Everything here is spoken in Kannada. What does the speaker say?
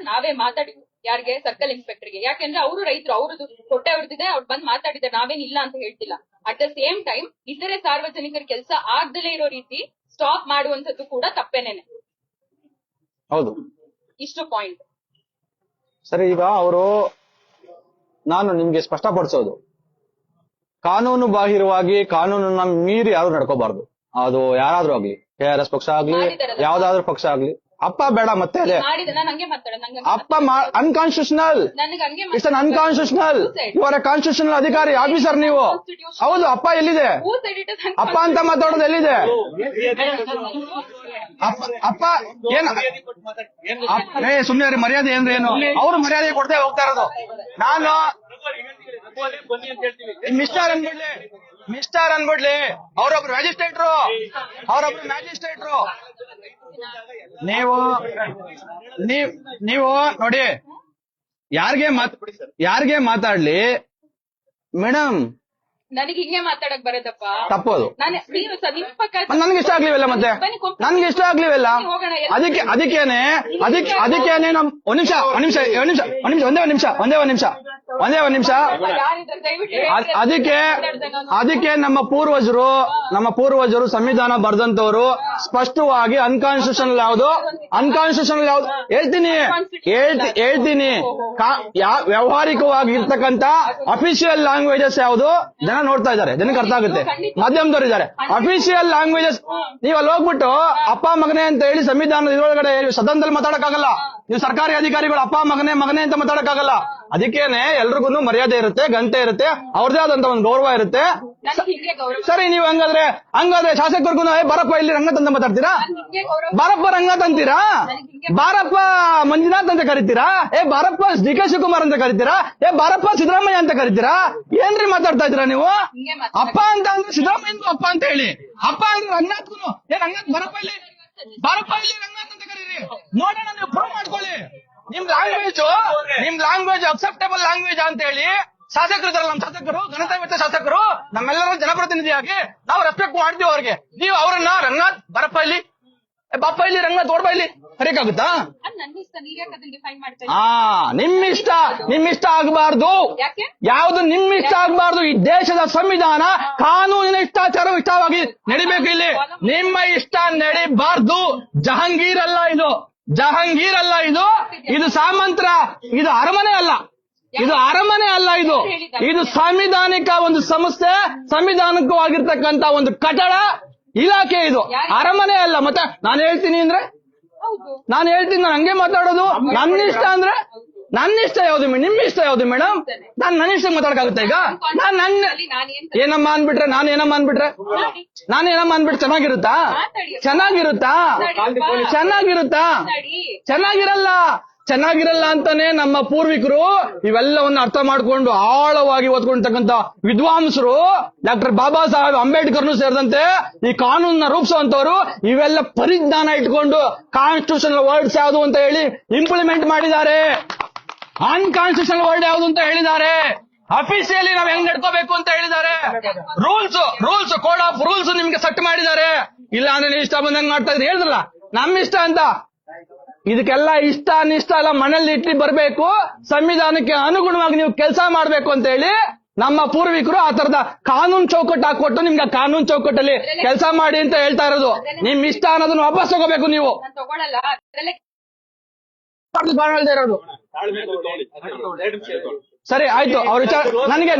ನಾವೇ ಮಾತಾಡಿದ್ವಿ. ಯಾರಿಗೆ? ಸರ್ಕಲ್ ಇನ್ಸ್ಪೆಕ್ಟರ್ಗೆ. ಯಾಕೆಂದ್ರೆ ಅವರು ರೈತರು, ಅವ್ರದ್ದು ಹೊಟ್ಟೆ ಹೊಡೆದಿದೆ, ಅವ್ರು ಬಂದ್ ಮಾತಾಡಿದ್ದಾರೆ, ನಾವೇನಿಲ್ಲ ಅಂತ ಹೇಳ್ತಿಲ್ಲ. ಅಟ್ ದ ಸೇಮ್ ಟೈಮ್ ಇತರೆ ಸಾರ್ವಜನಿಕರ ಕೆಲಸ ಆಗ್ದಲೇ ಇರೋ ರೀತಿ ಸ್ಟಾಪ್ ಮಾಡುವಂತದ್ದು ಕೂಡ ತಪ್ಪೇನೇನೆ. ಹೌದು, ಇಷ್ಟು ಪಾಯಿಂಟ್. ಸರಿ, ಈಗ ಅವರು ನಾನು ನಿಮ್ಗೆ ಸ್ಪಷ್ಟಪಡಿಸೋದು, ಕಾನೂನು ಬಾಹಿರವಾಗಿ ಕಾನೂನನ್ನ ಮೀರಿ ಯಾರು ನಡ್ಕೋಬಾರ್ದು. ಅದು ಯಾರಾದ್ರೂ ಆಗ್ಲಿ, KRS ಪಕ್ಷ ಆಗ್ಲಿ, ಯಾವ್ದಾದ್ರು ಪಕ್ಷ ಆಗ್ಲಿ. ಅಪ್ಪ ಬೇಡ ಮತ್ತೆ ಅದೇ ಅಪ್ಪ unconstitutional, it's un unconstitutional. You are a constitutional ಅಧಿಕಾರಿ ಆಫೀಸರ್ ನೀವು. ಹೌದು, ಅಪ್ಪ ಎಲ್ಲಿದೆ? ಅಪ್ಪ ಅಂತ ಮಾತಾಡೋದು ಎಲ್ಲಿದೆ? ಅಪ್ಪ ಏನ್ ಸುಮ್ನೆ ಮರ್ಯಾದೆ ಏನ್ರಿ? ಏನು ಅವ್ರು ಮರ್ಯಾದೆ ಕೊಡದೆ ಹೋಗ್ತಾ ಇರೋದು. ನಾನು ಮಿಸ್ಟರ್ ಅನ್ಬಿಡ್ಲಿ, ಅವ್ರೊಬ್ರು ಮ್ಯಾಜಿಸ್ಟ್ರೇಟ್ರು, ನೀವು ನೋಡಿ, ಯಾರಿಗೆ ಮಾತಾಡ್ಲಿ ಮೇಡಮ್, ನನಗೆ ಹಿಂಗೆ ಮಾತಾಡಕ್ ಬರೋದಪ್ಪ, ತಪ್ಪೋದು. ನನ್ಗೆ ಇಷ್ಟ ಆಗ್ಲಿವಲ್ಲ, ಮತ್ತೆ ನನ್ಗೆ ಇಷ್ಟ ಆಗ್ಲಿವಲ್ಲ. ಅದಕ್ಕೇನೆ ಒಂದೇ ನಿಮಿಷ ಅದಕ್ಕೆ ನಮ್ಮ ಪೂರ್ವಜರು ಸಂವಿಧಾನ ಬರ್ದಂತವ್ರು ಸ್ಪಷ್ಟವಾಗಿ ಅನ್ಕಾನ್ಸ್ಟಿಟ್ಯೂಷನಲ್ ಯಾವ್ದು ಹೇಳ್ತೀನಿ. ವ್ಯಾವಹಾರಿಕವಾಗಿ ಇರ್ತಕ್ಕಂಥ ಅಫಿಷಿಯಲ್ ಲ್ಯಾಂಗ್ವೇಜಸ್ ಯಾವ್ದು ಜನ ನೋಡ್ತಾ ಇದ್ದಾರೆ, ಜನಕ್ಕೆ ಅರ್ಥ ಆಗುತ್ತೆ, ಮಾಧ್ಯಮದವರು ಇದ್ದಾರೆ. ಅಫಿಷಿಯಲ್ ಲ್ಯಾಂಗ್ವೇಜಸ್ ನೀವು ಅಲ್ಲಿ ಹೋಗ್ಬಿಟ್ಟು ಅಪ್ಪ ಮಗನೇ ಅಂತ ಹೇಳಿ ಸಂವಿಧಾನದ ಇದ್ರೊಳಗಡೆ ಸದನದಲ್ಲಿ ಮಾತಾಡಕ್ಕಾಗಲ್ಲ. ನೀವು ಸರ್ಕಾರಿ ಅಧಿಕಾರಿಗಳು ಅಪ್ಪ ಮಗನೇ ಅಂತ ಮಾತಾಡಕ್ಕಾಗಲ್ಲ. ಅದಕ್ಕೇನೆ ಎಲ್ರಿಗೂ ಮರ್ಯಾದೆ ಇರುತ್ತೆ, ಗಂಟೆ ಇರುತ್ತೆ, ಅವ್ರದೇ ಆದಂತ ಒಂದು ಗೌರವ ಇರುತ್ತೆ. ಸರಿ, ನೀವು ಹಂಗಾದ್ರೆ ಶಾಸಕರಿಗೂ ಬಾರಪ್ಪ ಇಲ್ಲಿ ರಂಗನಾಥ್ ಅಂತ ಮಾತಾಡ್ತೀರಾ? ಬಾರಪ್ಪ ರಂಗನಾಥ್ ಅಂತೀರಾ? ಬಾರಪ್ಪ ಮಂಜುನಾಥ್ ಅಂತ ಕರಿತೀರಾ? ಬಾರಪ್ಪ DK ಶಿವಕುಮಾರ್ ಅಂತ ಕರಿತೀರಾ? ಬಾರಪ್ಪ ಸಿದ್ದರಾಮಯ್ಯ ಅಂತ ಕರಿತೀರಾ? ಏನ್ರಿ ಮಾತಾಡ್ತಾ ಇದ್ದೀರಾ ನೀವು? ಅಪ್ಪ ಅಂತ ಅಂದ್ರೆ ಸಿದ್ದರಾಮಯ್ಯಗೂ ಅಪ್ಪ ಅಂತ ಹೇಳಿ, ಅಪ್ಪ ಅಂದ್ರೆ ರಂಗನಾಥ್ಗೂ ರಂಗನಾಥ್ ಬಾರಪ್ಪ ಇಲ್ಲಿ ರಂಗನಾಥ್ ಅಂತ ಕರೀರಿ, ನೋಡೋಣ, ನೀವು ಪ್ರೂವ್ ಮಾಡ್ಕೊಳ್ಳಿ. ನಿಮ್ ಲ್ಯಾಂಗ್ವೇಜ್ ಅಕ್ಸೆಪ್ಟೇಬಲ್ ಲ್ಯಾಂಗ್ವೇಜ್ ಅಂತ ಹೇಳಿ ಶಾಸಕರು ಇದಾರಲ್ಲ, ನಮ್ಮ ಶಾಸಕರು, ಘನತಾವ್ಯತೆ ಶಾಸಕರು, ನಮ್ಮೆಲ್ಲರ ಜನಪ್ರತಿನಿಧಿಯಾಗಿ ನಾವು ರೆಸ್ಪೆಕ್ಟ್ ಮಾಡ್ತೀವಿ ಅವ್ರಿಗೆ. ನೀವು ಅವರನ್ನ ರಂಗನಾಥ್ ಬಾರಪ್ಪ ಇಲ್ಲಿ, ಬಾಪ್ಪ ಇಲ್ಲಿ, ರಂಗನಾಥ್ ಓಡ್ಬಾ ಇಲ್ಲಿ ಕರಿಯಕ್ಕಾಗುತ್ತಾ? ನಿಮ್ಮಿಷ್ಟ ಆಗಬಾರ್ದು, ಯಾವ್ದು ನಿಮ್ಮಿಷ್ಟ ಆಗಬಾರ್ದು. ಈ ದೇಶದ ಸಂವಿಧಾನ ಕಾನೂನಿನ ಇಷ್ಟವಾಗಿ ನಡಿಬೇಕು. ಇಲ್ಲಿ ನಿಮ್ಮ ಇಷ್ಟ ನಡಿಬಾರ್ದು. ಜಹಾಂಗೀರ್ ಅಲ್ಲ ಇದು ಸಾಮಂತರ, ಇದು ಅರಮನೆ ಅಲ್ಲ, ಇದು ಸಾಂವಿಧಾನಿಕ ಒಂದು ಸಂಸ್ಥೆ, ಸಂವಿಧಾನಿಕವಾಗಿರ್ತಕ್ಕಂತ ಒಂದು ಕಟ್ಟಡ, ಇಲಾಖೆ. ಇದು ಅರಮನೆ ಅಲ್ಲ. ಮತ್ತೆ ನಾನು ಹೇಳ್ತೀನಿ ನಾನು ಹಂಗೆ ಮಾತಾಡೋದು. ನನ್ನ ಇಷ್ಟ ಯಾವ್ದು, ನಿಮ್ಮ ಇಷ್ಟ ಯಾವ್ದು ಮೇಡಮ್? ನನ್ನ ಇಷ್ಟ ಮಾತಾಡಕ್ಕಾಗುತ್ತೆ? ಈಗ ಏನಮ್ಮ ಅನ್ಬಿಟ್ರೆ ಚೆನ್ನಾಗಿರಲ್ಲ ಅಂತಾನೆ ನಮ್ಮ ಪೂರ್ವಿಕರು ಇವೆಲ್ಲವನ್ನು ಅರ್ಥ ಮಾಡ್ಕೊಂಡು ಆಳವಾಗಿ ಓದ್ಕೊಂಡಿರ್ತಕ್ಕಂಥ ವಿದ್ವಾಂಸರು, ಡಾಕ್ಟರ್ ಬಾಬಾ ಸಾಹೇಬ್ ಅಂಬೇಡ್ಕರ್ನು ಸೇರಿದಂತೆ ಈ ಕಾನೂನನ್ನ ರೂಪಿಸುವಂತವ್ರು ಇವೆಲ್ಲ ಪರಿಜ್ಞಾನ ಇಟ್ಕೊಂಡು ಕಾನ್ಸ್ಟಿಟ್ಯೂಷನಲ್ ವರ್ಡ್ಸ್ ಯಾವುದು ಅಂತ ಹೇಳಿ ಇಂಪ್ಲಿಮೆಂಟ್ ಮಾಡಿದ್ದಾರೆ. ಅನ್ಕಾನ್ಸ್ಟಿಟ್ಯೂಷನಲ್ ವರ್ಡ್ ಯಾವುದು ಅಂತ ಹೇಳಿದ್ದಾರೆ. ಅಫಿಷಿಯಲಿ ನಾವ್ ಹೆಂಗ್ ನಡ್ಕೋಬೇಕು ಅಂತ ಹೇಳಿದ್ದಾರೆ. ರೂಲ್ಸ್ ಕೋಡ್ ಆಫ್ ರೂಲ್ಸ್ ನಿಮ್ಗೆ ಸೆಟ್ ಮಾಡಿದ್ದಾರೆ. ಇಲ್ಲ ಅಂದ್ರೆ ನೀವು ಇಷ್ಟ ಬಂದಂಗ್ ಮಾಡ್ತಾ ಇದ್ರಿ. ಹೇಳಿದ್ರಲ್ಲ ನಮ್ಮ ಇಷ್ಟ ಅಂತ. ಇದಕ್ಕೆಲ್ಲ ಇಷ್ಟ ಅನಿಷ್ಟ ಎಲ್ಲ ಮನೇಲಿ ಇಟ್ಟು ಬರಬೇಕು. ಸಂವಿಧಾನಕ್ಕೆ ಅನುಗುಣವಾಗಿ ನೀವು ಕೆಲಸ ಮಾಡ್ಬೇಕು ಅಂತ ಹೇಳಿ ನಮ್ಮ ಪೂರ್ವಿಕರು ಆ ತರದ ಕಾನೂನು ಚೌಕಟ್ಟು ಹಾಕೊಟ್ಟು ನಿಮ್ಗೆ ಕಾನೂನು ಚೌಕಟ್ಟಲ್ಲಿ ಕೆಲಸ ಮಾಡಿ ಅಂತ ಹೇಳ್ತಾ ಇರೋದು. ನಿಮ್ ಇಷ್ಟ ಅನ್ನೋದನ್ನ ವಾಪಸ್ ತಗೋಬೇಕು ನೀವು. ಇರೋದು ಸರಿ ಆಯ್ತು. ಅವ್ರ ವಿಚಾರ ನನಗೆ